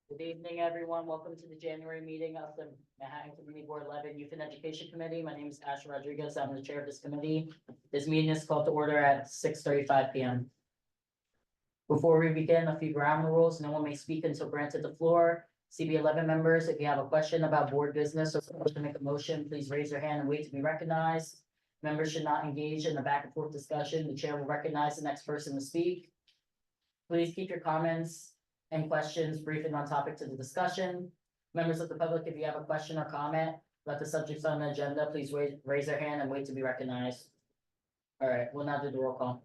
Good evening, everyone. Welcome to the January meeting of the Manhattan Community Board 11 Youth and Education Committee. My name is Asher Rodriguez. I'm the chair of this committee. This meeting is called to order at 6:35 p.m. Before we begin, a few ground rules. No one may speak until granted the floor. CB11 members, if you have a question about board business or to make a motion, please raise your hand and wait to be recognized. Members should not engage in a back and forth discussion. The chair will recognize the next person to speak. Please keep your comments and questions brief and on topic to the discussion. Members of the public, if you have a question or comment about the subjects on the agenda, please raise your hand and wait to be recognized. All right, we'll now do the roll call.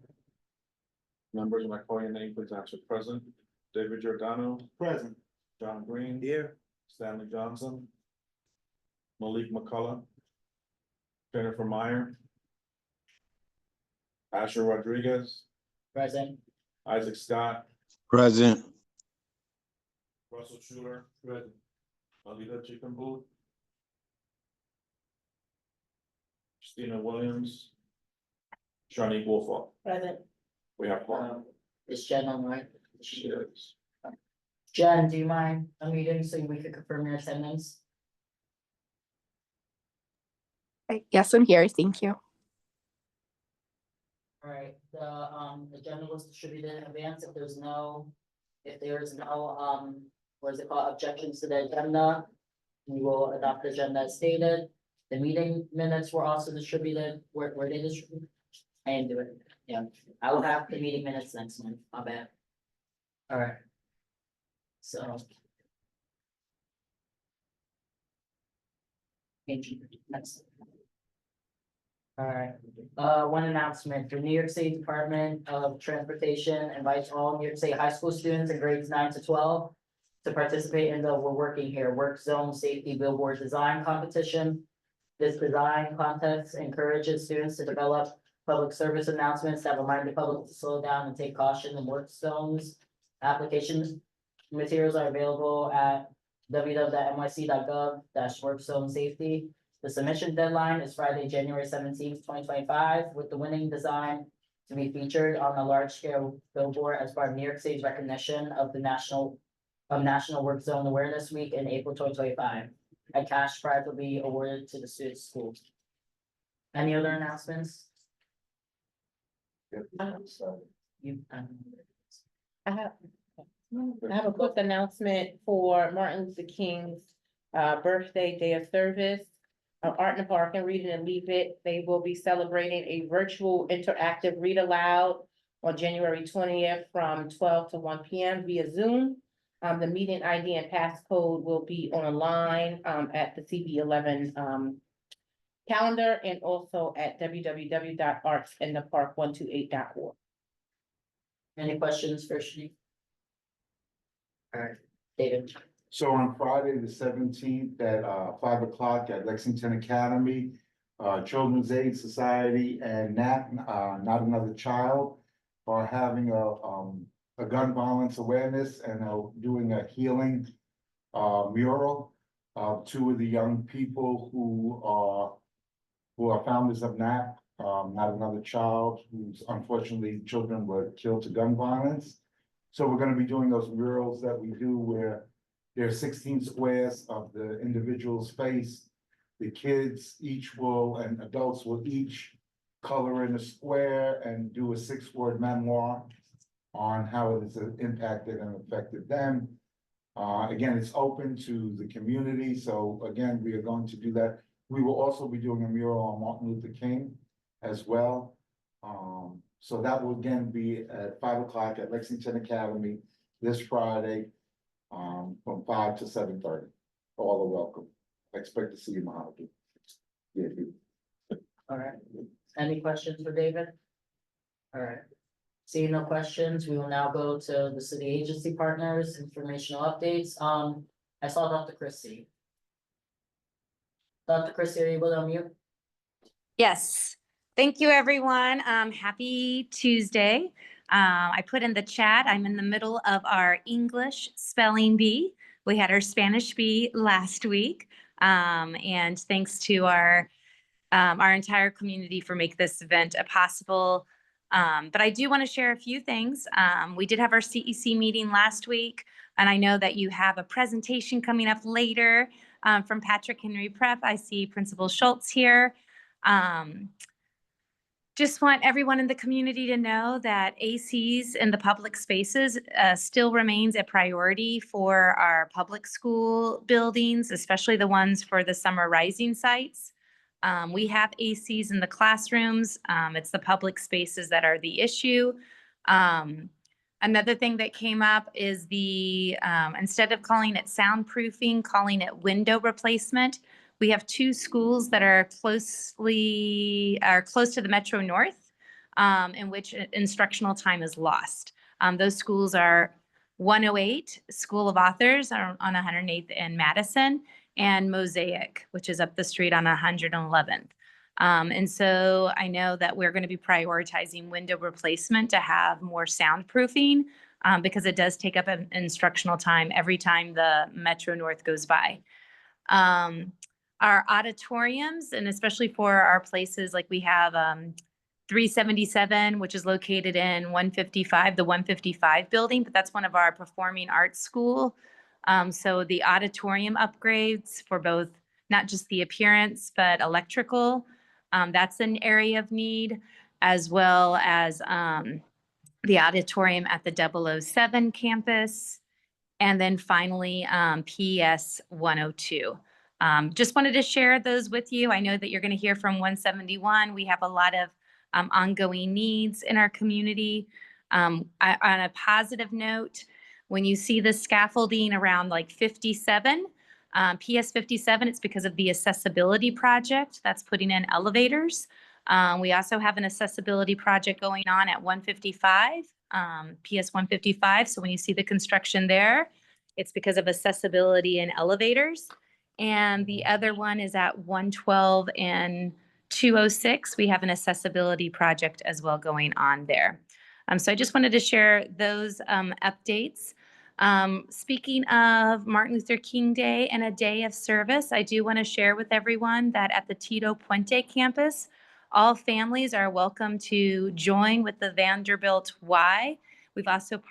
Members, am I calling your name, please answer present. David Giordano, Present. John Green, Here. Stanley Johnson, Malik McCullough, Jennifer Meyer, Asher Rodriguez, Present. Isaac Scott, Present. Russell Schuler, present. Alida Chickenboot, Christina Williams, Shanique Wolfall. Present. We have one. Is Jen online? She is. Jen, do you mind unmuting so we could confirm your attendance? Yes, I'm here. Thank you. All right, the agenda was distributed in advance. If there is no, what is it called, objections to the agenda, we will adopt the agenda as stated. The meeting minutes were also distributed. Were they distributed? I didn't do it. Yeah, I will have the meeting minutes next month. My bad. All right. So. Next. All right, one announcement, the New York City Department of Transportation invites all New York State high school students in grades 9 to 12 to participate in the We're Working Here Work Zone Safety Billboard Design Competition. This design contest encourages students to develop public service announcements that remind the public to slow down and take caution in work zones. Application materials are available at www.nyc.gov/workzone-safety. The submission deadline is Friday, January 17th, 2025, with the winning design to be featured on a large-scale billboard as part of New York City's recognition of the National Work Zone Awareness Week in April 2025. A cash prize will be awarded to the student schools. Any other announcements? I have a quick announcement for Martin Luther King's birthday, day of service. Art in the Park and Read It and Leave It. They will be celebrating a virtual interactive read aloud on January 20th from 12 to 1 p.m. via Zoom. The meeting ID and passcode will be online at the CB11 calendar and also at www.artsinthepark128.org. Any questions for Shanique? All right, David. So on Friday, the 17th at 5 o'clock at Lexington Academy, Children's Aid Society and Not Another Child are having a gun violence awareness and doing a healing mural. Two of the young people who are founders of Not Another Child, whose unfortunately children were killed to gun violence. So we're going to be doing those murals that we do where there's 16 squares of the individual's face. The kids and adults will each color in a square and do a 6-word memoir on how it has impacted and affected them. Again, it's open to the community. So again, we are going to do that. We will also be doing a mural on Martin Luther King as well. So that will again be at 5 o'clock at Lexington Academy this Friday. From 5 to 7:30. All are welcome. I expect to see you, Mahalo. Yeah. All right, any questions for David? All right, seeing no questions, we will now go to the city agency partners, informational updates. I saw Dr. Christie. Dr. Christie, are you able to unmute? Yes, thank you, everyone. Happy Tuesday. I put in the chat, I'm in the middle of our English spelling bee. We had our Spanish bee last week. And thanks to our entire community for making this event possible. But I do want to share a few things. We did have our CEC meeting last week, and I know that you have a presentation coming up later from Patrick Henry Prep. I see Principal Schultz here. Just want everyone in the community to know that ACs in the public spaces still remains a priority for our public school buildings, especially the ones for the summer rising sites. We have ACs in the classrooms. It's the public spaces that are the issue. Another thing that came up is instead of calling it soundproofing, calling it window replacement. We have two schools that are close to the Metro North, in which instructional time is lost. Those schools are 108 School of Authors on 108th and Madison, and Mosaic, which is up the street on 111th. And so I know that we're going to be prioritizing window replacement to have more soundproofing, because it does take up an instructional time every time the Metro North goes by. Our auditoriums, and especially for our places, like we have 377, which is located in 155, the 155 building, but that's one of our performing arts school. So the auditorium upgrades for both, not just the appearance, but electrical, that's an area of need, as well as the auditorium at the 007 campus. And then finally, PS 102. Just wanted to share those with you. I know that you're going to hear from 171. We have a lot of ongoing needs in our community. On a positive note, when you see the scaffolding around like 57, PS 57, it's because of the accessibility project that's putting in elevators. We also have an accessibility project going on at 155, PS 155. So when you see the construction there, it's because of accessibility and elevators. And the other one is at 112 and 206. We have an accessibility project as well going on there. So I just wanted to share those updates. Speaking of Martin Luther King Day and a day of service, I do want to share with everyone that at the Tito Puente campus, all families are welcome to join with the Vanderbilt Y. We've also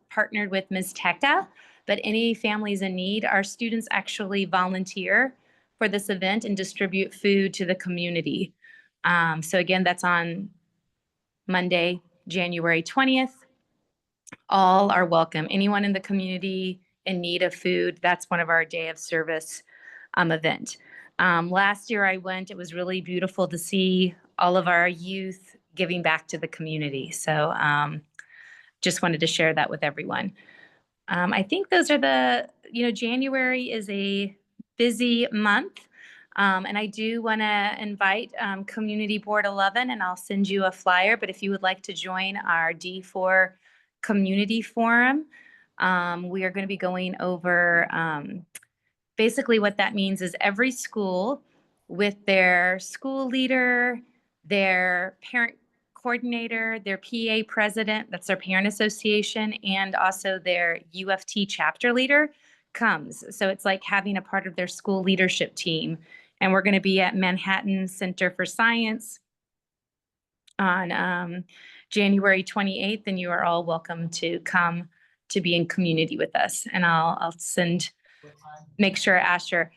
partnered with Ms. Tecca, but any families in need, our students actually volunteer for this event and distribute food to the community. So again, that's on Monday, January 20th. All are welcome. Anyone in the community in need of food, that's one of our day of service event. Last year I went, it was really beautiful to see all of our youth giving back to the community. So just wanted to share that with everyone. I think those are January is a busy month. And I do want to invite Community Board 11, and I'll send you a flyer. But if you would like to join our D4 Community Forum, we are going to be going over basically what that means is every school with their school leader, their parent coordinator, their PA president, that's their parent association, and also their UFT chapter leader comes. So it's like having a part of their school leadership team. And we're going to be at Manhattan Center for Science on January 28th, and you are all welcome to come to be in community with us. And I'll make sure, Asher.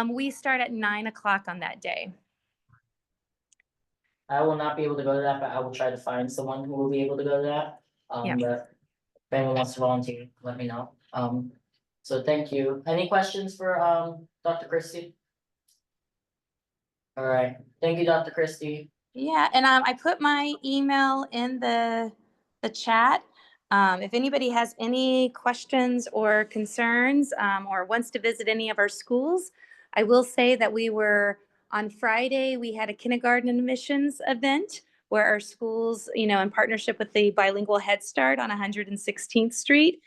We start at 9 o'clock on that day. I will not be able to go to that, but I will try to find someone who will be able to go to that. Yeah. But if anyone wants to volunteer, let me know. So thank you. Any questions for Dr. Christie? All right, thank you, Dr. Christie. Yeah, and I put my email in the chat. If anybody has any questions or concerns or wants to visit any of our schools, I will say that on Friday, we had a kindergarten admissions event where our schools, in partnership with the Bilingual Head Start on 116th Street,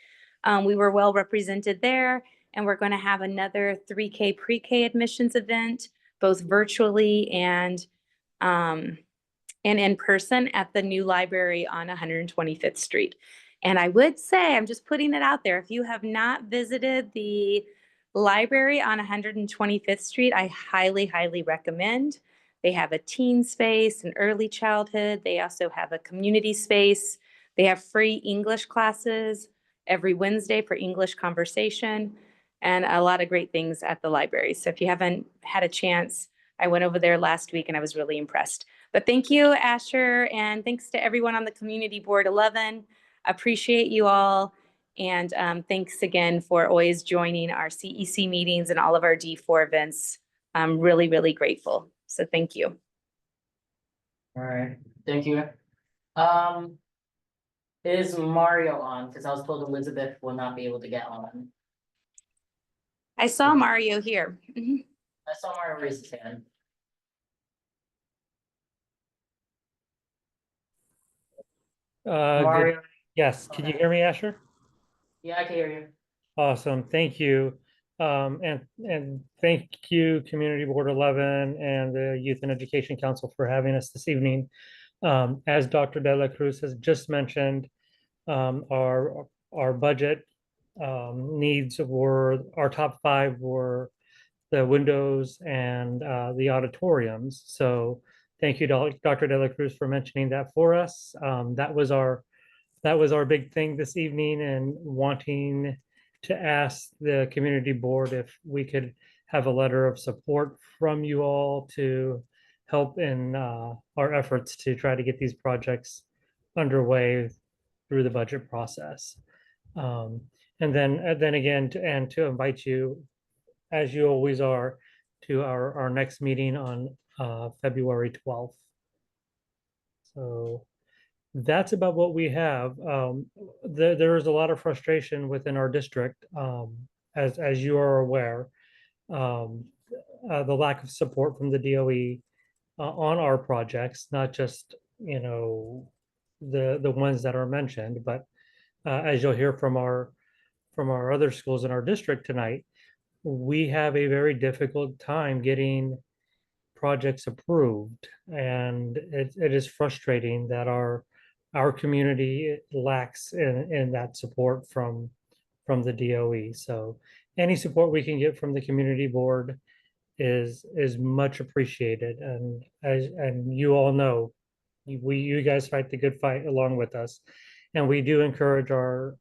we were well represented there. And we're going to have another 3K pre-K admissions event, both virtually and in person at the new library on 125th Street. And I would say, I'm just putting it out there, if you have not visited the library on 125th Street, I highly, highly recommend. They have a teen space, an early childhood. They also have a community space. They have free English classes every Wednesday for English conversation and a lot of great things at the library. So if you haven't had a chance, I went over there last week and I was really impressed. But thank you, Asher, and thanks to everyone on the Community Board 11. Appreciate you all. And thanks again for always joining our CEC meetings and all of our D4 events. I'm really, really grateful. So thank you. All right, thank you. Is Mario on? Because I was told Elizabeth will not be able to get on. I saw Mario here. Mhm. I saw Mario raise his hand. Good. Mario, Yes, can you hear me, Asher? yeah, I can hear you. Awesome, thank you. And thank you, Community Board 11 and the Youth and Education Council for having us this evening. As Dr. De La Cruz has just mentioned, our budget needs were, our top 5 were the windows and the auditoriums. So thank you, Dr. De La Cruz, for mentioning that for us. That was our big thing this evening, and wanting to ask the community board if we could have a letter of support from you all to help in our efforts to try to get these projects underway through the budget process. And then again, to invite you, as you always are, to our next meeting on February 12th. So that's about what we have. There is a lot of frustration within our district, as you are aware. The lack of support from the DOE on our projects, not just, you know, the ones that are mentioned, but as you'll hear from our other schools in our district tonight, we have a very difficult time getting projects approved, and it is frustrating that our community lacks in that support from the DOE. So any support we can get from the community board is much appreciated. And you all know, you guys fight the good fight along with us, and we do encourage our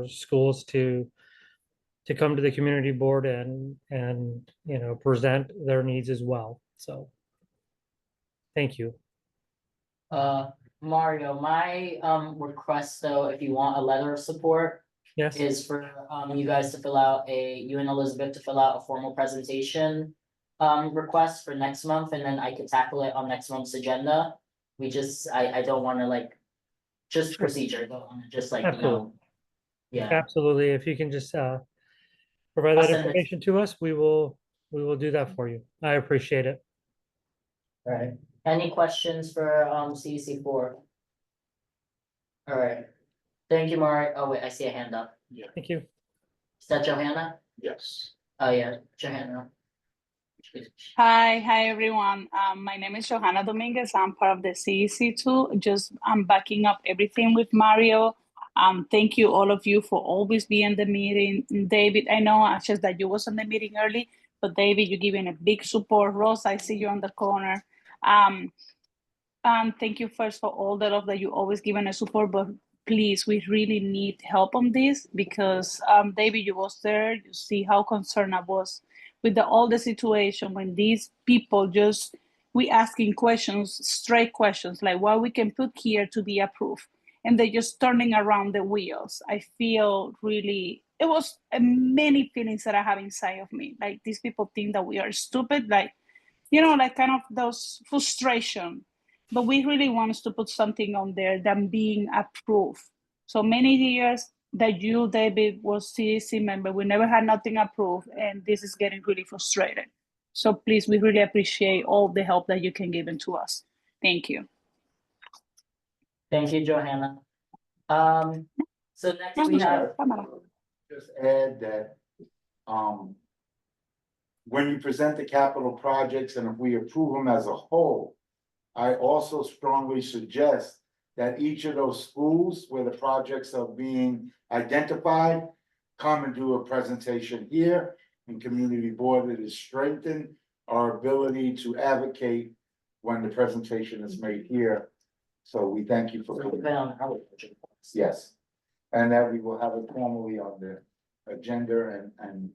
schools to come to the community board and you know, present their needs as well. So thank you. Mario, my request though, if you want a letter of support, Yes, is for you guys to fill out you and Elizabeth to fill out a formal presentation request for next month, and then I could tackle it on next month's agenda. We just, I don't wanna like, just procedure, don't wanna just like, you know. Absolutely. Yeah, absolutely. If you can just provide I'll that send it. information to us, we will do that for you. I appreciate it. Alright, any questions for CEC4? Alright, thank you, Mario. Oh wait, I see a hand up. Thank you. Is that Johanna? Yes. Oh yeah, Johanna. Hi, everyone. My name is Johanna Dominguez. I'm part of the CEC2. I'm backing up everything with Mario. Thank you, all of you, for always being in the meeting. David, I know just that you was in the meeting early, but David, you're giving a big support. Rose, I see you on the corner. Thank you first for all the love that you always given us support, but please, we really need help on this because David, you was there. You see how concerned I was with all the situation when these people we asking questions, straight questions, like what we can put here to be approved. And they're just turning around the wheels. I feel really, it was many feelings that I have inside of me. Like these people think that we are stupid, like, you know, like kind of those frustration. But we really want us to put something on there than being approved. So many years that you, David, was CEC member, we never had nothing approved, and this is getting really frustrated. So please, we really appreciate all the help that you can give to us. Thank you. Thank you, Johanna. So next we have, Just add that, when you present the capital projects and if we approve them as a whole, I also strongly suggest that each of those schools where the projects are being identified, come and do a presentation here, and community board that is strengthened our ability to advocate when the presentation is made here. So we thank you for So we've coming. been on our budget. Yes, and that we will have it formally on the agenda and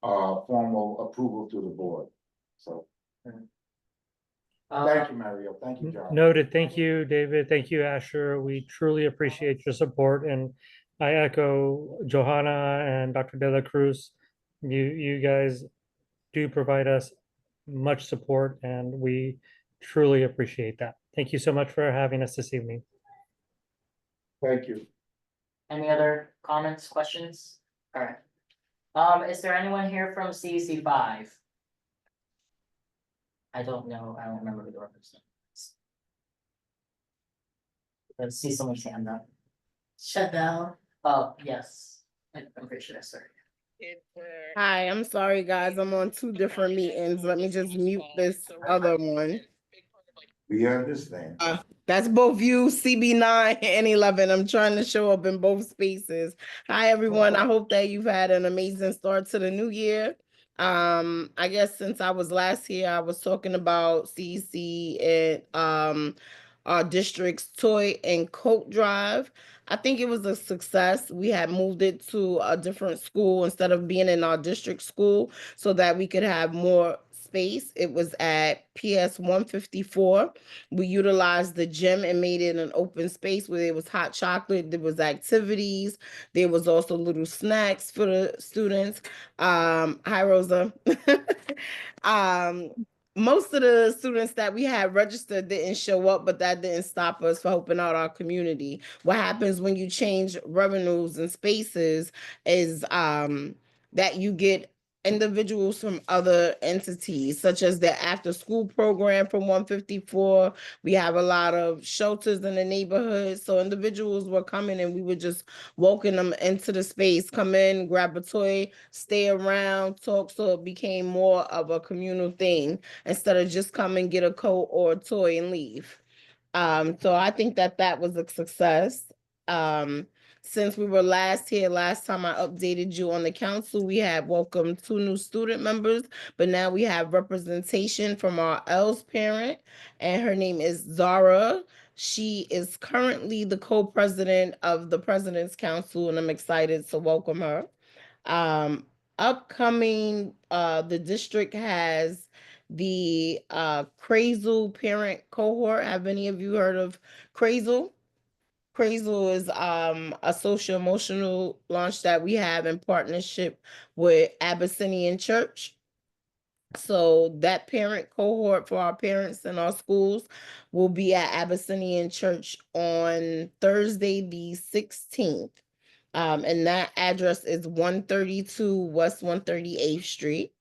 formal approval to the board. So, thank you, Mario. Thank you, John. Noted. Thank you, David. Thank you, Asher. We truly appreciate your support, and I echo Johanna and Dr. De La Cruz. You guys do provide us much support, and we truly appreciate that. Thank you so much for having us this evening. Thank you. Any other comments, questions? All right. Is there anyone here from CEC 5? I don't know, I don't remember who the representative is. Let's see someone's hand up. Chanel. Oh, yes. I'm pretty sure that's her. Hi, I'm sorry, guys. I'm on two different meetings. Let me just mute this other one. We understand. That's both you, CB9 and 11. I'm trying to show up in both spaces. Hi, everyone. I hope that you've had an amazing start to the new year. I guess since I was last here, I was talking about CEC and our district's toy and coat drive. I think it was a success. We had moved it to a different school instead of being in our district school so that we could have more space. It was at PS 154. We utilized the gym and made it an open space where there was hot chocolate, there was activities, there was also little snacks for the students. Hi Rosa. Most of the students that we had registered didn't show up, but that didn't stop us from helping out our community. What happens when you change revenues and spaces is that you get individuals from other entities, such as the after-school program from 154. We have a lot of shelters in the neighborhood. So individuals were coming and we were just welcoming them into the space, come in, grab a toy, stay around, talk. So it became more of a communal thing instead of just come and get a coat or a toy and leave. So I think that that was a success. Since we were last here, last time I updated you on the council, we had welcomed 2 new student members, but now we have representation from our ELS parent, and her name is Zara. She is currently the co-president of the President's Council, and I'm excited to welcome her. Upcoming, the district has the Crazel parent cohort. Have any of you heard of Crazel? Crazel is a social emotional launch that we have in partnership with Abyssinian Church. So that parent cohort for our parents in our schools will be at Abyssinian Church on Thursday, the 16th. And that address is 132 West 138th Street.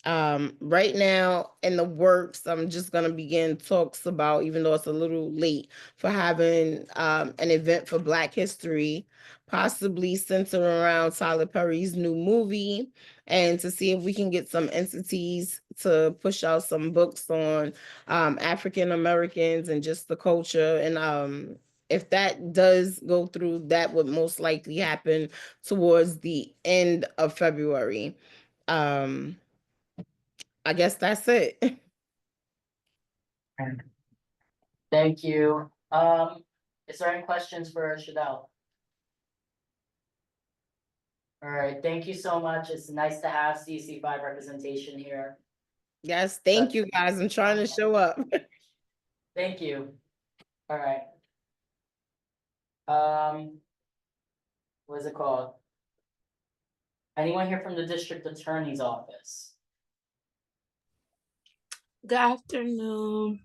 Right now in the works, I'm just gonna begin talks about, even though it's a little late, for having an event for Black History, possibly centered around Tyler Perry's new movie, and to see if we can get some entities to push out some books on African Americans and just the culture. And if that does go through, that would most likely happen towards the end of February. I guess that's it. Thank you. Is there any questions for Chanel? All right, thank you so much. It's nice to have CC 5 representation here. Yes, thank you guys. I'm trying to show up. Thank you. All right. What is it called? Anyone here from the district attorney's office? Good afternoon.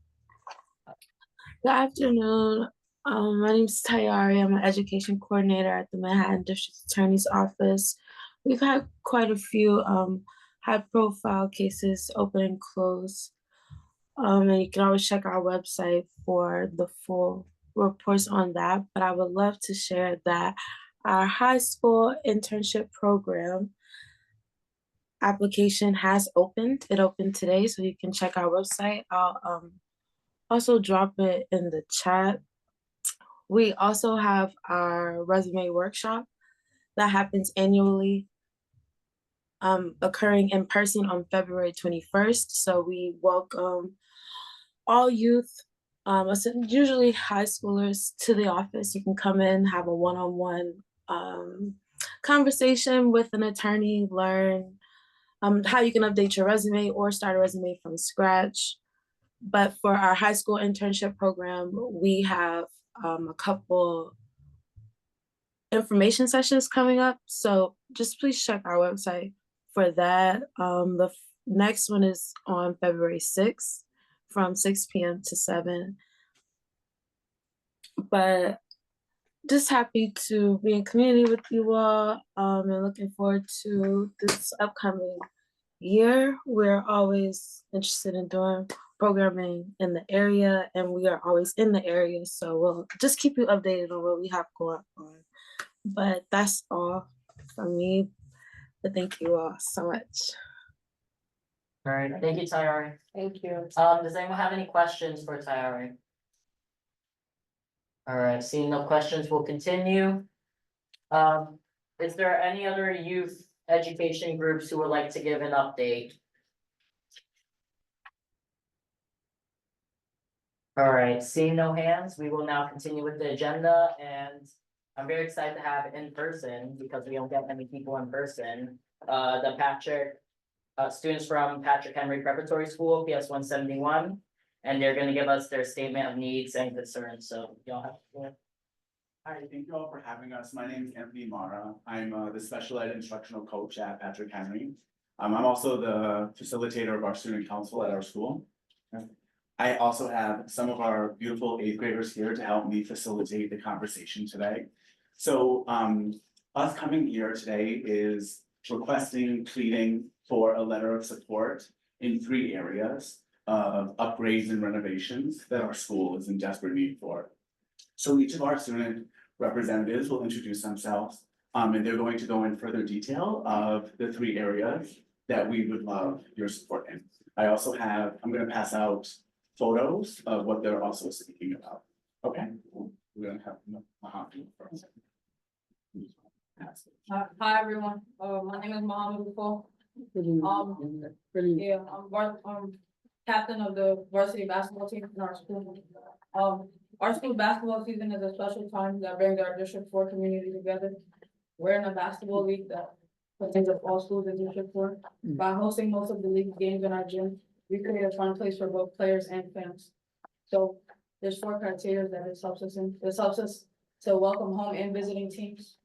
Good afternoon. My name is Tayari. I'm an education coordinator at the Manhattan District Attorney's Office. We've had quite a few high-profile cases open and close. And you can always check our website for the full reports on that. But I would love to share that our high school internship program application has opened. It opened today, so you can check our website. I'll also drop it in the chat. We also have our resume workshop that happens annually. occurring in person on February 21st. So we welcome all youth, usually high schoolers, to the office. You can come in, have a one-on-one conversation with an attorney, learn how you can update your resume or start a resume from scratch. But for our high school internship program, we have a couple information sessions coming up. So just please check our website for that. The next one is on February 6th from 6 p.m. to 7. But just happy to be in community with you all, and looking forward to this upcoming year. We're always interested in doing programming in the area, and we are always in the area. So we'll just keep you updated on what we have going on. But that's all from me. But thank you all so much. All right, thank you, Tayari. Thank you. Does anyone have any questions for Tayari? All right, seeing no questions, we'll continue. Is there any other youth education groups who would like to give an update? All right, seeing no hands, we will now continue with the agenda, and I'm very excited to have in person, because we don't get many people in person, the Patrick, students from Patrick Henry Preparatory School, PS 171, and they're gonna give us their statement of needs and concerns, so y'all have. Hi, thank you all for having us. My name is Anthony Mara. I'm the special ed instructional coach at Patrick Henry. I'm also the facilitator of our student council at our school. I also have some of our beautiful 8th graders here to help me facilitate the conversation today. So us coming here today is requesting, pleading for a letter of support in 3 areas of upgrades and renovations that our school is in desperate need for. So each of our student representatives will introduce themselves, and they're going to go in further detail of the 3 areas that we would love your support in. I also have, I'm gonna pass out photos of what they're also speaking about. Okay, we're gonna have Mohammed first. Hi, everyone. My name is Mohammed Bufo. Yeah, I'm captain of the varsity basketball team in our school. Our school basketball season is a special time that brings our District 4 community together. We're in a basketball league that contains of all schools in District 4. By hosting most of the league games in our gym, we create a fun place for both players and fans. So there's 4 criteria that this helps us in. This helps us to welcome home and visiting teams.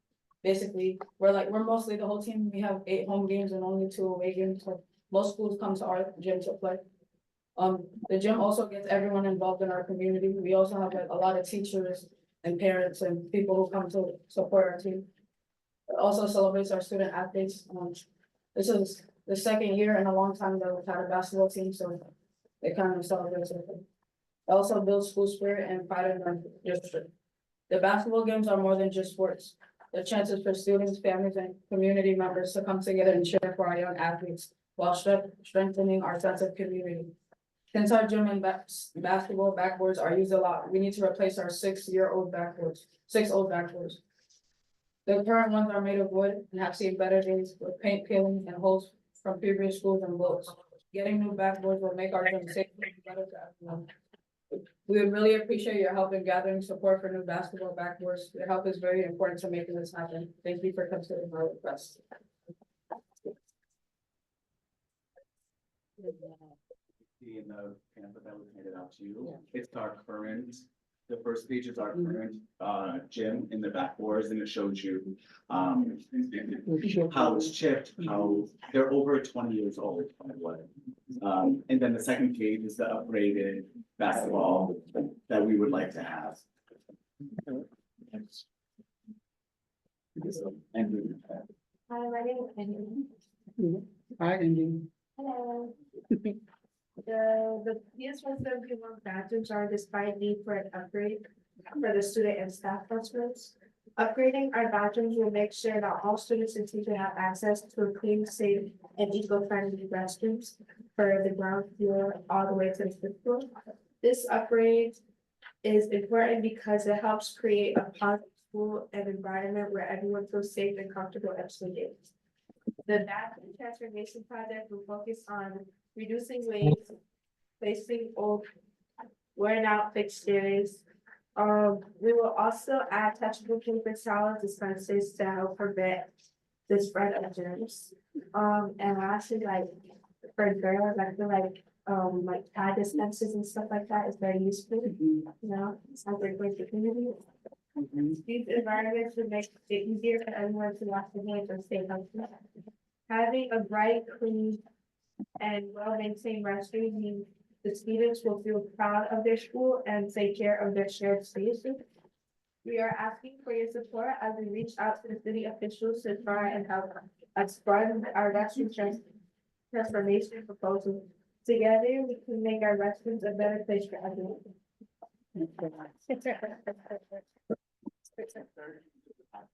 Basically, we're mostly the whole team. We have 8 home games and only 2 away games. So most schools come to our gym to play. The gym also gets everyone involved in our community. We also have a lot of teachers and parents and people who come to support our team. It also celebrates our student athletes. This is the 2nd year in a long time that we've had a basketball team, so it kind of celebrates it. It also builds school spirit and pride in our district. The basketball games are more than just sports. They're chances for students, families, and community members to come together and cheer for our young athletes while strengthening our sense of community. Since our gym and basketball backboards are used a lot, we need to replace our 6-year-old backboards, 6 old backboards. The current ones are made of wood and have seen better days with paint peeling and holes from previous schools and blows. Getting new backboards will make our gym safer and better for everyone. We would really appreciate your help in gathering support for new basketball backboards. Your help is very important to making this happen. Thank you for considering our request. In the pamphlet that was handed out to you, it's our current, the first page is our current gym in the backboards, and it shows you how it's chipped, how they're over 20 years old, by the way. And then the second page is the upgraded basketball that we would like to have. Hi, my name is Andy. Hi, Andy. Hello. The PS 171 bathrooms are despite need for an upgrade for the student and staff restrooms. Upgrading our bathrooms will make sure that all students and teachers have access to clean, safe, and eco-friendly restrooms for the ground floor all the way to the 5th floor. This upgrade is important because it helps create a positive school and environment where everyone feels safe and comfortable every day. The bathroom transformation project will focus on reducing waste, placing old worn out fixtures. We will also add touchable paper towel dispensers to help prevent the spread of germs. And lastly, like for girls, I feel like pad dispensers and stuff like that is very useful, you know, it's not very great for the community. These environments would make it easier for everyone to wash their hands and stay healthy. Having a bright, clean, and well-maintained restroom means the students will feel proud of their school and take care of their shared spaces. We are asking for your support as we reach out to the city officials to try and help us fund our restroom transformation proposal. Together, we can make our restrooms a better place for everyone.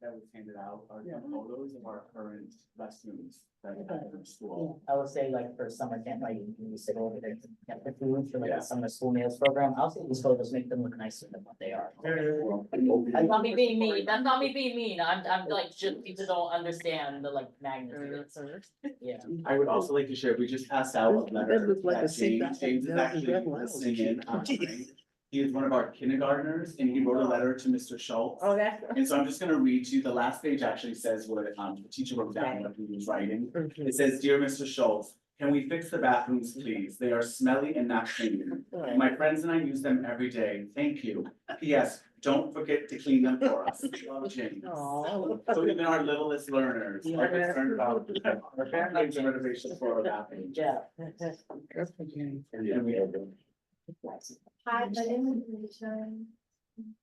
That was handed out are some photos of our current restrooms that we have in the school. I would say like for summer camp, like you can sit over there, to get the food for like Yeah. the summer school meals program. I'll say these photos make them look nicer than what they are. That's not me being mean, that's not me being mean, I'm like, just, people don't understand the like magnitude. Yeah. I would also like to share, we just passed out a letter that James is actually listening in on. He is one of our kindergartners and he wrote a letter to Mr. Schultz. Oh, that's. And so I'm just gonna read to you, the last page actually says what the teacher wrote down, what he was writing. It says, "Dear Mr. Schultz, can we fix the bathrooms, please? They are smelly and not clean. My friends and I use them every day. Thank you. P.S. Don't forget to clean them for us. Love, James." So even our littlest learners are concerned about our bathrooms and renovations for our bathrooms. Yeah. And we have them. Hi, my name is Alicia.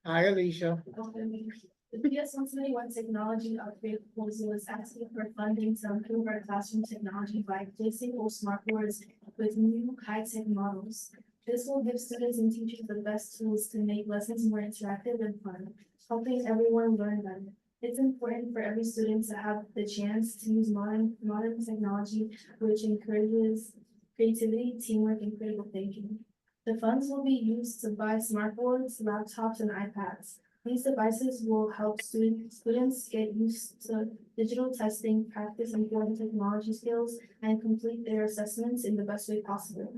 Hi, Alicia. The PS 171 technology upgrade proposal is asking for funding to improve our classroom technology by replacing old smartboards with new high-tech models. This will give students and teachers the best tools to make lessons more interactive and fun, helping everyone learn better. It's important for every student to have the chance to use modern technology, which encourages creativity, teamwork, and critical thinking. The funds will be used to buy smartboards, laptops, and iPads. These devices will help students get used to digital testing, practice important technology skills, and complete their assessments in the best way possible.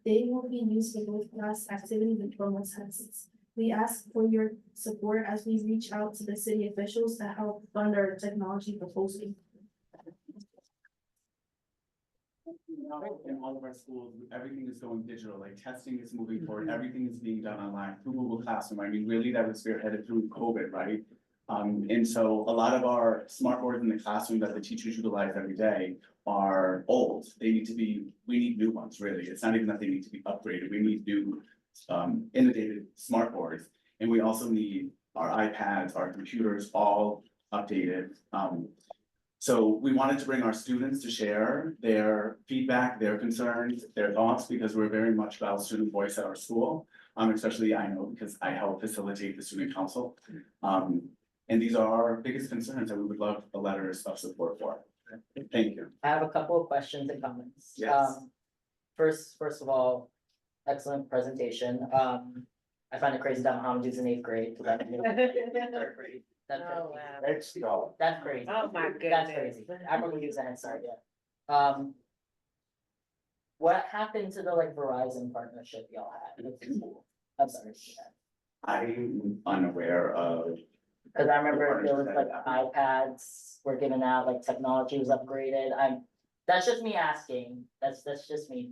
They will be used for both class activities and formal tests. We ask for your support as we reach out to the city officials to help fund our technology proposal. In all of our schools, everything is going digital, like testing is moving forward, everything is being done online through Google Classroom. I mean, really, that was spearheaded through COVID, right? And so a lot of our smart boards in the classroom that the teachers utilize every day are old. We need new ones, really. It's not even that they need to be upgraded. We need new, innovative smart boards. And we also need our iPads, our computers, all updated. So we wanted to bring our students to share their feedback, their concerns, their thoughts, because we're very much about student voice at our school. Especially I know because I help facilitate the student council. And these are our biggest concerns that we would love a letter of support for. Thank you. I have a couple of questions and comments. Yes. First of all, excellent presentation. I find it crazy that Mohammed's in 8th grade. So that's third grade. That's Oh, crazy. wow. Let's go. That's crazy. Oh, my That's goodness. crazy. I remember he was a head start, yeah. What happened to the like Verizon partnership y'all had with the school? I'm sorry. I'm unaware of. Cause I remember there was like iPads were given out, like technology was upgraded. That's just me asking. That's just me.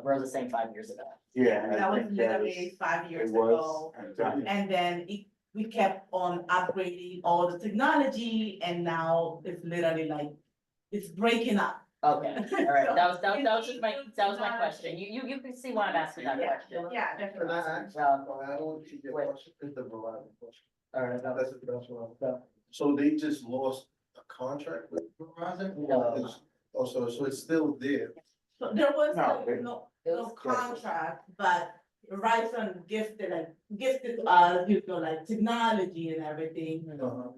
Rosa's saying 5 years ago. Yeah. I That was think that literally 5 years it was, ago, and, and then we kept on upgrading all the technology, and now it's literally like, it's breaking up. Okay, all right. So, That was just my question. You can see why I'm asking that Yeah, question. yeah, definitely. I don't think the Wait. question is the Verizon question. All right, no. That's what No. So they just lost a contract with Verizon? No. Oh, so it's still there. So there was No, no it was contract, but Verizon gifted like technology and everything.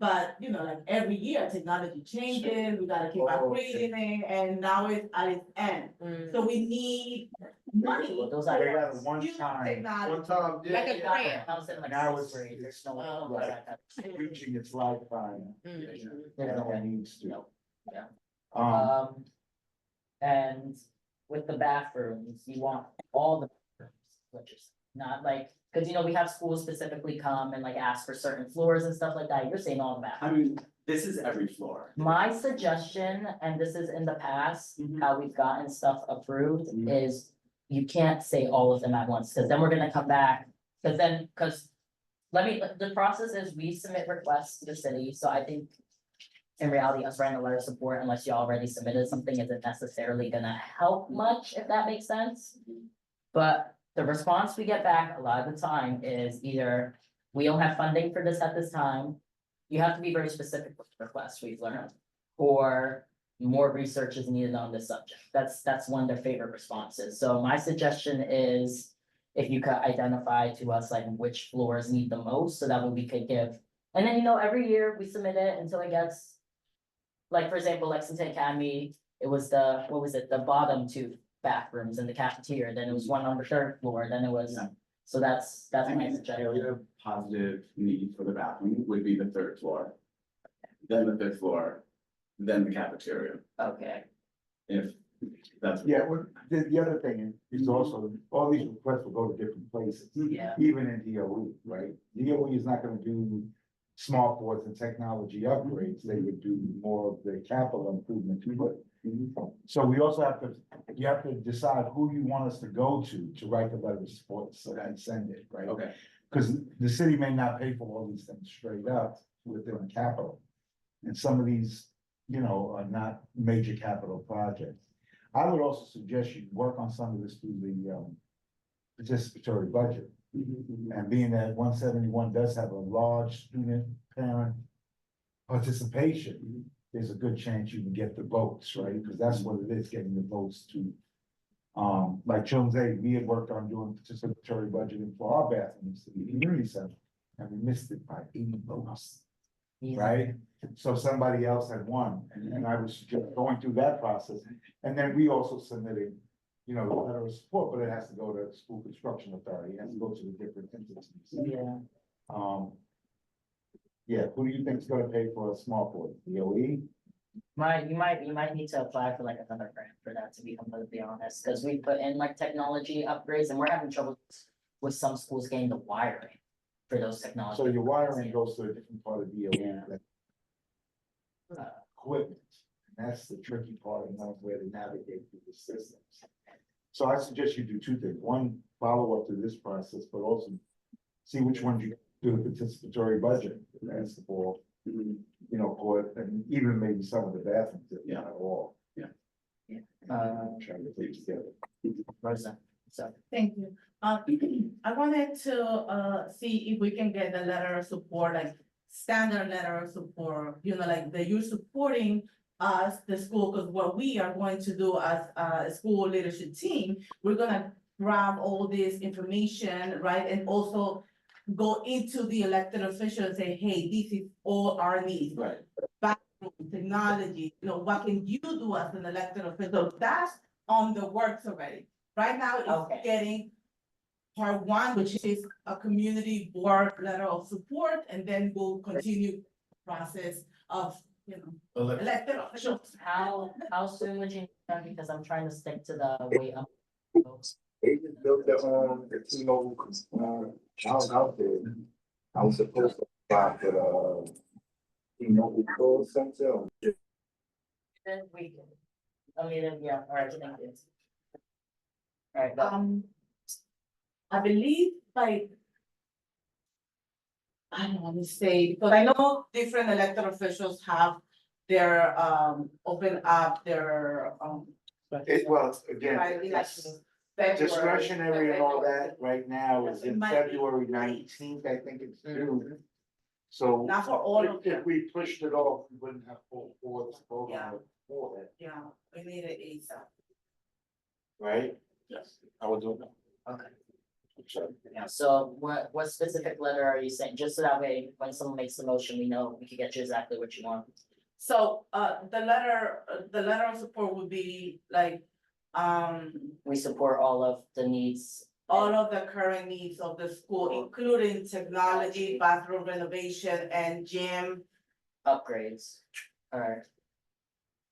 But, like every year, technology changes, we gotta keep Oh, okay. upgrading it, and now it's at its end. So we need money. Well, those They are. got it one Use time, technology. One time, yeah. Like a grant. I was in like Now 6th it's- grade. There's no. Oh, no, right. reaching its lifetime. Yeah, No okay. one needs to. And with the bathrooms, you want all the bathrooms, which is not like, cause you know, we have schools specifically come and like ask for certain floors and stuff like that, you're saying all the I bathrooms. mean, this is every floor. My suggestion, and this is in the past, Mhm. how we've gotten stuff approved, Mhm. is you can't say all of them at once, cause then we're gonna come back, cause the process is we submit requests to the city, so I think in reality, us writing a letter of support, unless you already submitted something, isn't necessarily gonna help much, if that makes sense. But the response we get back a lot of the time is either, we don't have funding for this at this time. You have to be very specific with requests, we've learned, or more research is needed on this subject. That's one of their favorite responses. So my suggestion is, if you could identify to us like which floors need the most, so that way we could give. And then, you know, every year we submit it until it gets. Like, for example, Lexington Academy, it was the, what was it, the bottom two bathrooms in the cafeteria, then it was one on the third floor, then it was. Yeah. So that's I my mean, suggestion. area of positive need for the bathroom would be the third floor. Then the fifth floor, then the cafeteria, Okay, if that's. Yeah, well, the other thing is also, all these requests will go to different places. yeah, Even in DOE, right? DOE is not gonna do smart boards and technology upgrades, they would do more of the capital improvement, but. So we also have to, you have to decide who you want us to go to write the letter of support, so that send it, right? Okay, Cause the city may not pay for all these things straight up within capital. And some of these, you know, are not major capital projects. I would also suggest you work on some of this through the participatory budget. And being that 171 does have a large student parent participation, there's a good chance you can get the votes, right? Because that's what it is, getting the votes to. Like Children's Aid, we had worked on doing participatory budgeting for our bathrooms in the community center, and we missed it by 80 votes, right? So somebody else had won, and I was just going through that process, and then we also submitted. You know, the letter of support, but it has to go to school construction authority, it has to go to the different entities. yeah. Yeah, who do you think is gonna pay for a smart board? DOE? You might need to apply for like another grant for that, to be completely honest, cause we put in like technology upgrades and we're having trouble with some schools getting the wiring for those technology. So your upgrades, wiring yeah. goes to a different part of DOE. Yeah. like, Equipment, and that's the tricky part of knowing where to navigate through the systems. So I suggest you do two things, one, follow up to this process, but also see which ones you do the participatory budget, that's the ball. You know, for it, and even maybe some of the bathrooms, if not all. Trying to put it together. Rosa, so. Thank you. I wanted to see if we can get the letter of support, like standard letter of support, you know, like that you're supporting us, the school, because what we are going to do as a school leadership team, we're gonna grab all this information, right? And also go into the elected officials and say, hey, this is all our needs. right. Bathroom, technology, you know, what can you do as an elected official? That's on the works already. Right now, Okay. it's getting part one, which is a community board letter of support, and then we'll continue the process of, you know, elected officials. How soon would you, because I'm trying to stick to the way up. They just built the T-Mobile, I was out there. I was supposed to apply for the T-Mobile call center. Then we can, I mean, yeah, all right, thank you. All right, go. I believe like. I don't want to say, but I know different elected officials have their open up their Well, again, right, it's elections. February, discretionary and all that right now is It in might be February late. 19th, I think it's due. So Not for all of them. if we pushed it off, we wouldn't have full boards vote Yeah. on it before that, Yeah, we need it ASAP. right? Yes. I would do it. Okay. Sorry. Yeah, so what specific letter are you saying, just so that way, when someone makes the motion, we know we can get you exactly what you want. So the letter of support would be like, We support all of the needs. all of the current needs of the school, including technology, bathroom renovation, and gym. Upgrades, alright.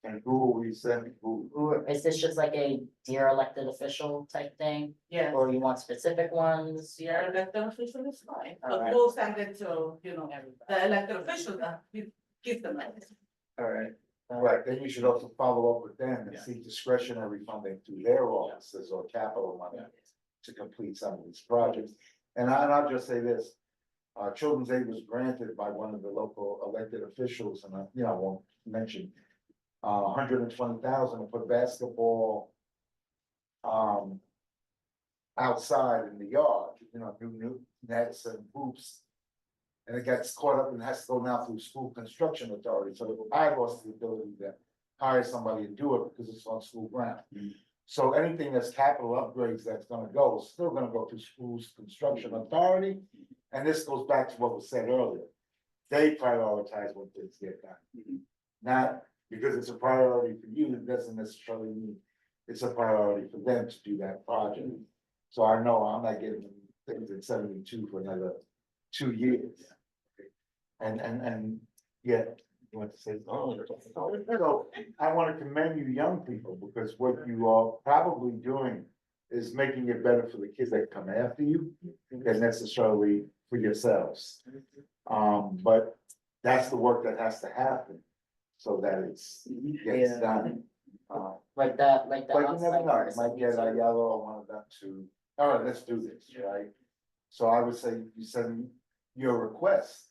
And who are we sending, Or is this just like a dear elected official type thing, Yes, or you want specific ones? your elected official is fine, but Alright. we'll send it to, the elected official that gives them it. Alright. right, then you should also follow up with them and seek discretionary funding through their offices or capital money to complete some of these projects. And I'll just say this, Children's Aid was granted by one of the local elected officials, and I won't mention, $120,000 to put basketball outside in the yard, new nets and hoops. And it gets caught up and has to go now through school construction authority, so I lost the ability to hire somebody to do it because it's on school ground. So anything that's capital upgrades that's gonna go, is still gonna go through schools construction authority. And this goes back to what was said earlier. They prioritize when things get done. Not because it's a priority for you, it doesn't necessarily mean it's a priority for them to do that project. So I know I'm not getting things at 72 for another 2 years. And yet, you want to say, so I want to commend you young people, because what you are probably doing is making it better for the kids that come after you than necessarily for yourselves. But that's the work that has to happen so that gets done. Like that, But you never outside know, part it is might get a yellow or one of them to, all right, let's do this, right? So I would say you send your request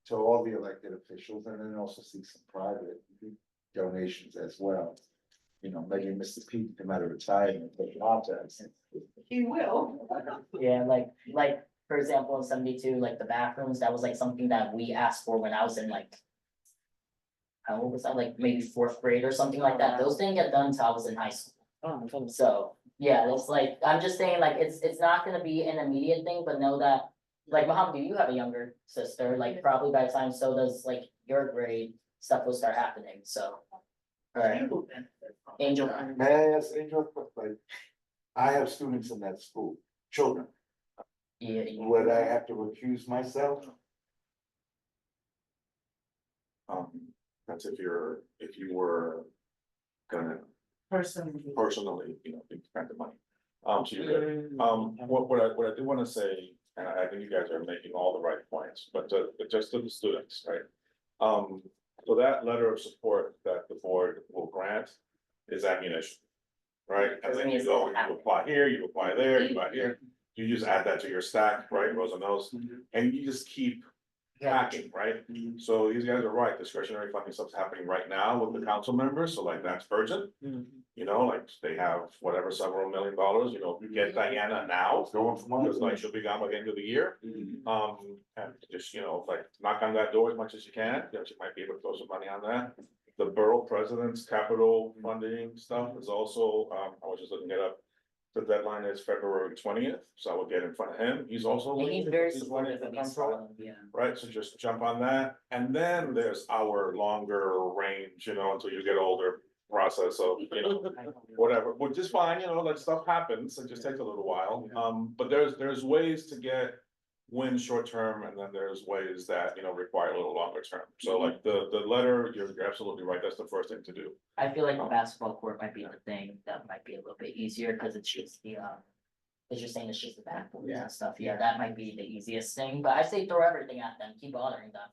to all the elected officials, and then also seek some private donations as well. Maybe Mr. Pete come out of retirement, but He will. Yeah, like, for example, in 72, like the bathrooms, that was like something that we asked for when I was in like. How old was I, like maybe 4th grade or something like that, those didn't get done until I was in high school. So, yeah, it's like, I'm just saying, like, it's not gonna be an immediate thing, but know that. Like, Mohammed, you have a younger sister, like probably by the time so does like your grade, stuff will start happening, so. Alright, Angel, may I ask Angel, like, I have students in that school, children, yeah, would I have to recuse myself? That's if you were gonna personally, spend the money. So you're good. What I do wanna say, and I think you guys are making all the right points, but just to the students, right? So that letter of support that the board will grant is ammunition, right? And then you go, you apply here, you apply there, you apply here, you just add that to your stack, right, rows and those, and you just keep packing, right? So these guys are right, discretionary funding stuff's happening right now with the council members, so like that's urgent. Like they have whatever, several $1 million, you get Diana now, because like she'll be gone by the end of the year. And just, like knock on that door as much as you can, she might be able to throw some money on that. The borough president's capital funding stuff is also, I was just looking it up. The deadline is February 20th, so I will get in front of him, he's also. he's very he's supportive wanting of to these, come from. yeah. Right, so just jump on that, and then there's our longer range, until you get older process of, whatever, which is fine, that stuff happens, it just takes a little while. But there's ways to get win short term, and then there's ways that, require a little longer term. So like the letter, you're absolutely right, that's the first thing to do. I feel like the basketball court might be the thing that might be a little bit easier, cause it's just the, as you're saying, it's just the backboards and stuff, yeah, that might be the easiest thing, but I say throw everything at them, keep bothering them.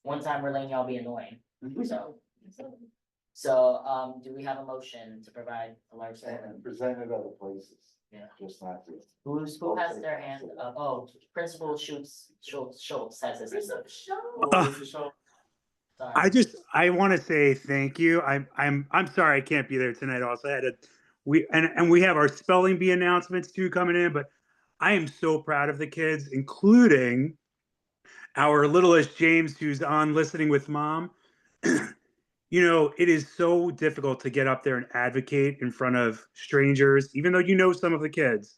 One time we're letting y'all be annoying, so. So, do we have a motion to provide a large? And presented other places. Yeah. Just not this. Who has their hand up? Oh, Principal Schultz has his hand up. Sorry. I want to say thank you. I'm sorry I can't be there tonight. Also, I had we have our spelling bee announcements too coming in, but I am so proud of the kids, including our littlest James, who's on listening with mom. It is so difficult to get up there and advocate in front of strangers, even though some of the kids.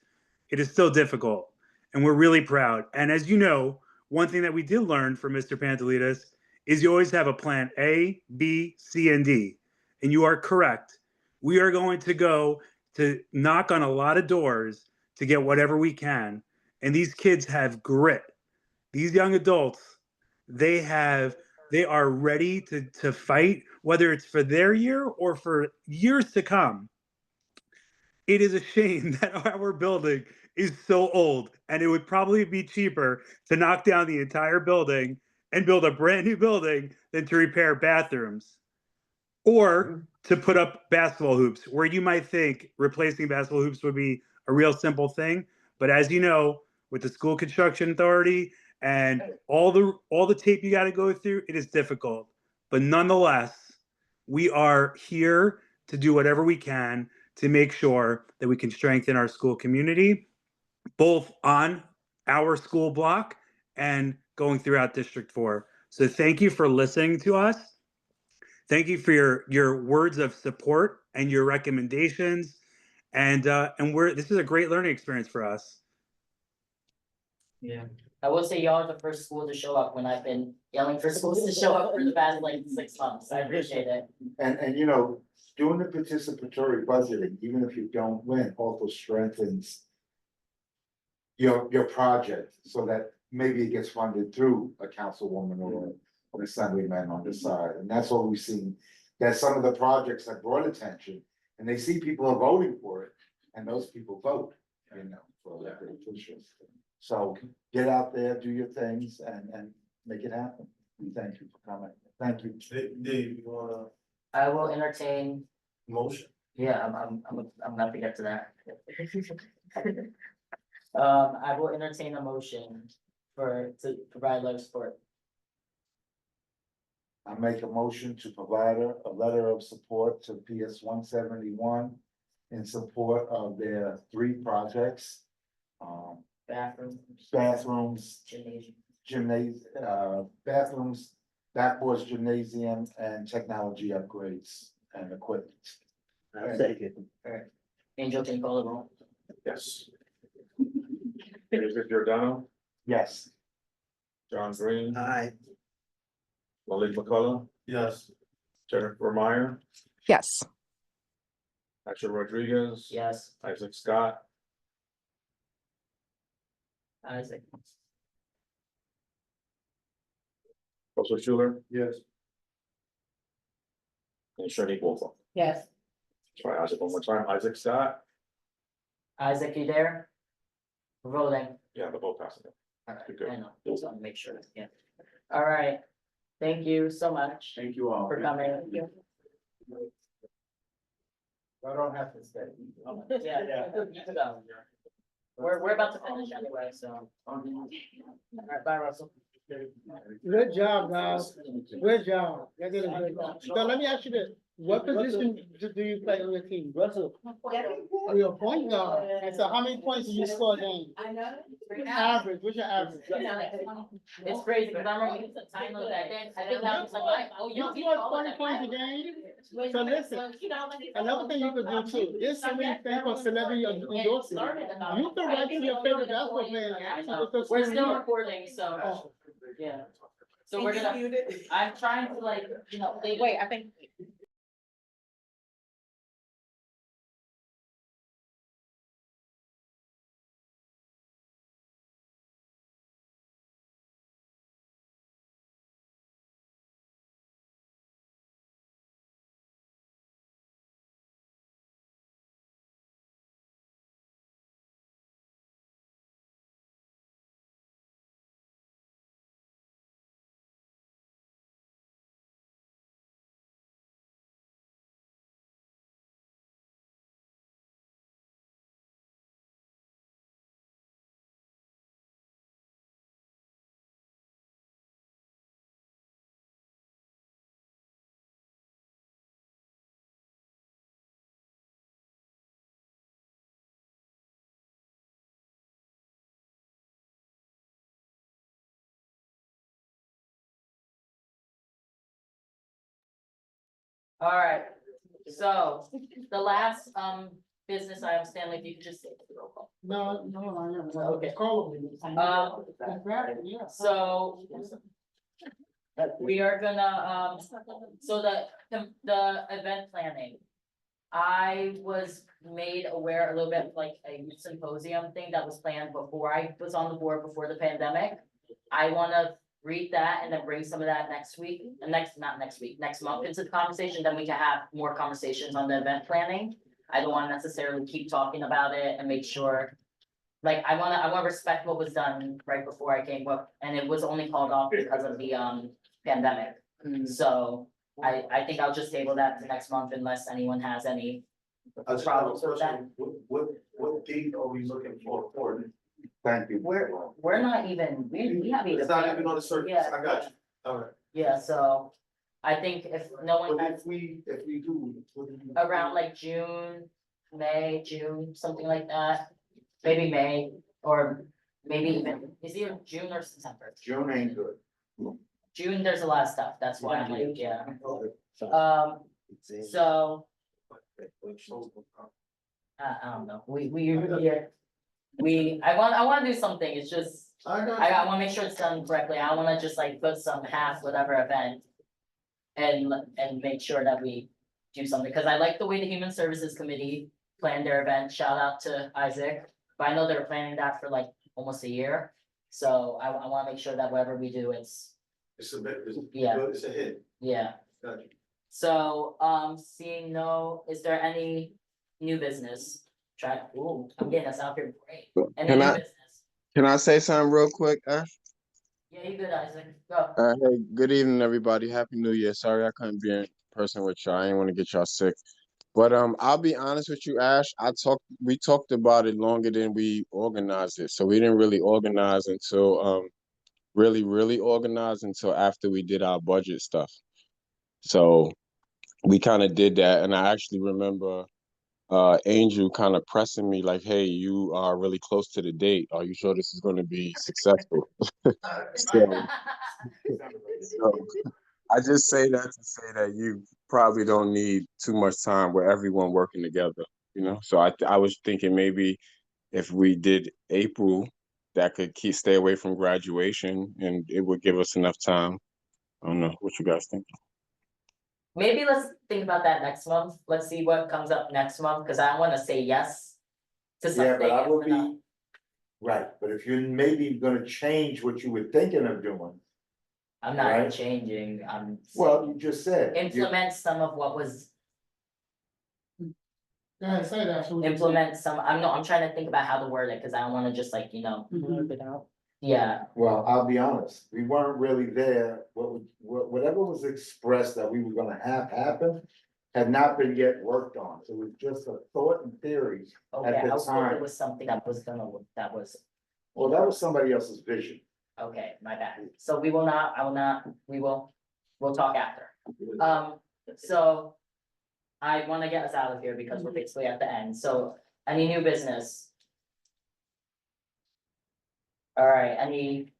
It is still difficult, and we're really proud. And as you know, one thing that we did learn from Mr. Pantelides is you always have a plan A, B, C, and D. And you are correct. We are going to go to knock on a lot of doors to get whatever we can. And these kids have grit. These young adults, they have They are ready to fight, whether it's for their year or for years to come. It is a shame that our building is so old, and it would probably be cheaper to knock down the entire building and build a brand new building than to repair bathrooms or to put up basketball hoops, where you might think replacing basketball hoops would be a real simple thing. But as you know, with the school construction authority and all the tape you got to go through, it is difficult. But nonetheless, we are here to do whatever we can to make sure that we can strengthen our school community, both on our school block and going throughout District 4. So thank you for listening to us. Thank you for your words of support and your recommendations. And this is a great learning experience for us. Yeah, I will say y'all are the first school to show up when I've been yelling for schools to show up for the past like 6 months. I appreciate it. And you know, doing the participatory budgeting, even if you don't win, also strengthens your project, so that maybe it gets funded through a councilwoman or an assemblyman on the side. And that's what we've seen, that some of the projects have brought attention, and they see people are voting for it, and those people vote, you know, for elected officials. So get out there, do your things, and make it happen. And thank you for coming. Thank you. Dave, you wanna I will entertain, motion? yeah, I'm not to get to that. I will entertain a motion to provide letter of support. I make a motion to provide a letter of support to PS 171 in support of their 3 projects. Bathrooms, bathrooms, backboards, gymnasium, and technology upgrades and equipment. Angel, can you call the roll? Yes. David Giordano, Yes. John Green, Aye. Malik McCullough, Yes. Jennifer Meyer, Yes. Asher Rodriguez. Yes, Isaac Scott, Isaac. Russell Schuler, Yes. and Shani Wolford. Yes. Try Isaac one more time. Isaac Scott, Isaac, you there? We're voting. yeah, the vote passes. All right, Good. I know, just want to make sure, yeah. All right, thank you so much Thank you all. for coming. I don't have to stay. Yeah. So, we're about to finish anyway, so. All right, bye, Russell. Good job, guys. Good job. You did a good job. So let me ask you this, what position do you play on your team? Russell. Oh, you're a point guard. And so how many points did you score then? Average, what's your average? It's crazy, because I'm already a time limit, I think that was like, oh, You score 20 points a game? So listen, another thing you could do too, there's so many things for celebrity endorsements. You can write to your favorite basketball player. and ask them if they're We're still still here. recording, so, Oh. yeah. So we're gonna, I'm trying to like, Wait, I think. all right. So, the last, business item, Stanley, if you could just say the roll call. No, I am. Okay. Call them. Yeah. So. We are gonna, so the event planning. I was made aware a little bit like a symposium thing that was planned before I was on the board before the pandemic. I wanna read that and then bring some of that next week, not next week, next month into the conversation, then we can have more conversations on the event planning. I don't wanna necessarily keep talking about it and make sure. Like, I wanna respect what was done right before I came up, and it was only called off because of the pandemic. So I think I'll just table that to next month unless anyone has any problems with that. What date are we looking for? Thank you. We're not even, we haven't even. It's not even on the surface, Yeah, I got you. Alright. Yeah, so I think if no one But has if we do. around like June, May, June, something like that, maybe May, or maybe even, is either June or September. June ain't good. June, there's a lot of stuff, that's why I'm like, yeah. So, I don't know, I wanna do something, it's just, I wanna make sure it's done correctly, I don't wanna just like put some half whatever event. And make sure that we do something, cause I like the way the Human Services Committee planned their event, shout out to Isaac. But I know they were planning that for like almost a year, so I wanna make sure that whatever we do, it's, It's a bit, Yeah. it's a hit. yeah. Got you. So, seeing no, is there any new business? I'm getting us out here, great. Any Can new I- business? Can I say something real quick, Ash? Yeah, you good, Isaac, go. Hey, good evening, everybody. Happy New Year. Sorry I couldn't be in person with y'all. I didn't want to get y'all sick. But I'll be honest with you, Ash. We talked about it longer than we organized it. So we didn't really organize until really organized until after we did our budget stuff. So we kind of did that, and I actually remember Angel kind of pressing me like, "Hey, you are really close to the date. Are you sure this is going to be successful?" So I just say that to say that you probably don't need too much time with everyone working together, you know? So I was thinking maybe if we did April, that could stay away from graduation and it would give us enough time. I don't know what you guys think. Maybe let's think about that next month, let's see what comes up next month, cause I wanna say yes to something. Yeah, but I if will we're not- be, right, but if you're maybe gonna change what you were thinking of doing, I'm not Right. changing, I'm. well, you just said. Implement some of what was, Go ahead, say that. so we can- implement some, I'm trying to think about how to word it, cause I don't wanna just like, Mhm. yeah, Well, I'll be honest, we weren't really there, whatever was expressed that we were gonna have happen. Had not been yet worked on, it was just a thought and theory okay, at I the was told it time. was something that was Well, that was somebody else's vision. okay, my bad, so we will not, I will not, we'll talk after. So. I wanna get us out of here because we're basically at the end, so any new business? Alright, any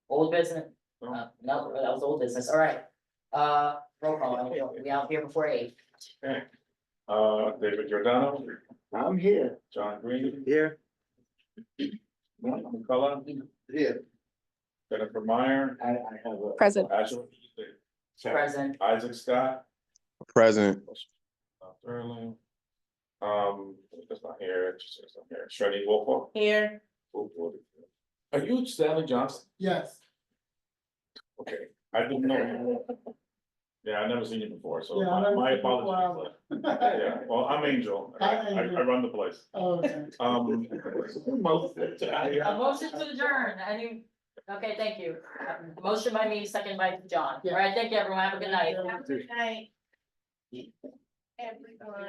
old business? No, that was old business, alright. Roll call, we out here before 8. Okay. David Giordano, I'm here. John Green, Here. McCullough, Here. Jennifer Meyer, I have a. Present. Ashley, Present. Isaac Scott, Present. Sterling. That's not here, it's not here, Shreddy Wolfo. Here, Are you Stanley Johnson? Yes, Okay, I didn't know. Yeah, I've never seen you before, so Yeah, I've never my seen you before apologies. Yeah, well, I'm Angel, Hi, I Angel. run the place. okay. A motion to adjourn, okay, thank you. Motion by me, second by John. Yeah. Alright, thank you, everyone, have a good night. have a good night. Everyone.